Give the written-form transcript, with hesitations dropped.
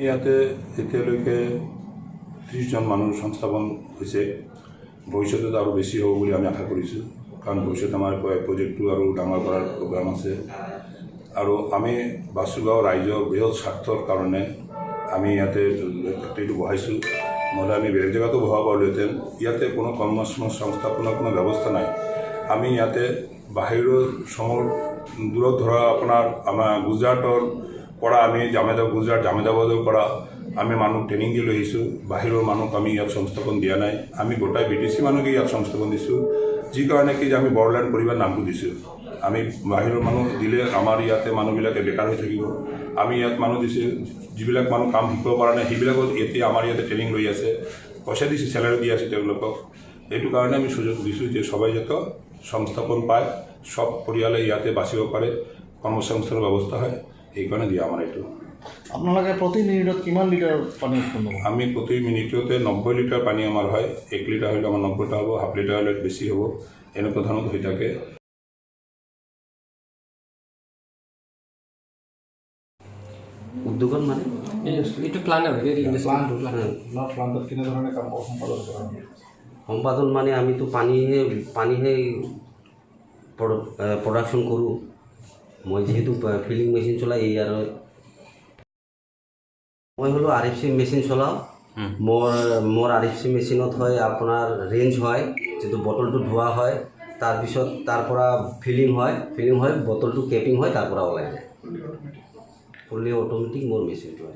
ইয়াতে এতিয়ালৈকে 30জন মানুহ সংস্থাপন হৈছে। ভৱিষ্যতত আৰু বেছি হ'ব বুলি আমি আশা কৰিছোঁ, কাৰণ ভৱিষ্যতে আমাৰ প্ৰজেক্টটো আৰু ডাঙৰ কৰাৰ প্ৰগ্ৰাম আছে। আৰু আমি বাসুগাঁও ৰাইজৰ বৃহৎ স্বাৰ্থৰ কাৰণে আমি ইয়াতে ফেক্টৰীটো বহাইছোঁ। নহ'লে আমি বেলেগ জেগাতো বহাব পাৰিলোহেঁতেন। ইয়াতে কোনো কৰ্মসংস্থাপনৰ কোনো ব্যৱস্থা নাই। আমি ইয়াতে বাহিৰৰ দূৰত ধৰা আমাৰ গুজৰাটৰ পৰা আমি জামেদাবাদৰ পৰা আমি মানুহ ট্ৰেইনিং দি লৈ আহিছোঁ। বাহিৰৰ মানুহক আমি ইয়াত সংস্থাপন দিয়া নাই। আমি গোটাই BTC মানুহকে ইয়াত সংস্থাপন দিছোঁ, যি কাৰণে কি যে আমি বড়োলেণ্ড পৰিবাৰ নামটো দিছোঁ। আমি বাহিৰৰ মানুহ দিলে আমাৰ ইয়াতে মানুহবিলাকে বেকাৰ হৈ থাকিব। আমি ইয়াত মানুহ দিছোঁ, যিবিলাক মানুহ কাম শিকিব পৰা নাই সেইবিলাকত এতিয়া আমাৰ ইয়াতে ট্ৰেইনিং লৈ আছে, পইচা দিছোঁ, চেলাৰি দি আছে তেওঁলোকক। এইটো কাৰণে আমি সুযোগ দিছোঁ যে সবাই যাতে সংস্থাপন পায়, সব পৰিয়ালে ইয়াতে বাচিব পাৰে, কৰ্মসংস্থাপনৰ ব্যৱস্থা হয়, এইকাৰণে দিয়া আমাৰ এইটো। আপোনালোকে প্ৰতি মিনিটত কিমান লিটাৰ পানী উৎপন্ন কৰে? আমি প্ৰতি মিনিটতে 90 লিটাৰ পানী আমাৰ হয়। 1 লিটাৰ হ'লে আমাৰ 90টা হ'ব, হাফ লিটাৰ হ'লে বেছি হ'ব, এনেকুৱা ধৰণৰ হৈ থাকে। উদ্যোগত মানে এইটো প্লান আৰু প্লাণ্টত কেনেধৰণে কাম সম্পাদন কৰা হয়? সম্পাদন মানে আমিতো পানীহে প্ৰডাকশ্যন কৰোঁ। মই যিহেতু ফিলিং মেচিন চলাই আৰু মই হ'লো RFC মেচিন চলাওঁ। মোৰ RFC মেচিনত হয় আপোনাৰ ৰেঞ্জ হয়, যিটো বটলটো ধোৱা হয়, তাৰপিছত তাৰ পৰা ফিলিং হয়, বটলটো কেপিং হয়, তাৰ পৰা ওলাই যায়। ফুল্লি অট'মেটিক মোৰ মেচিনটো হয়।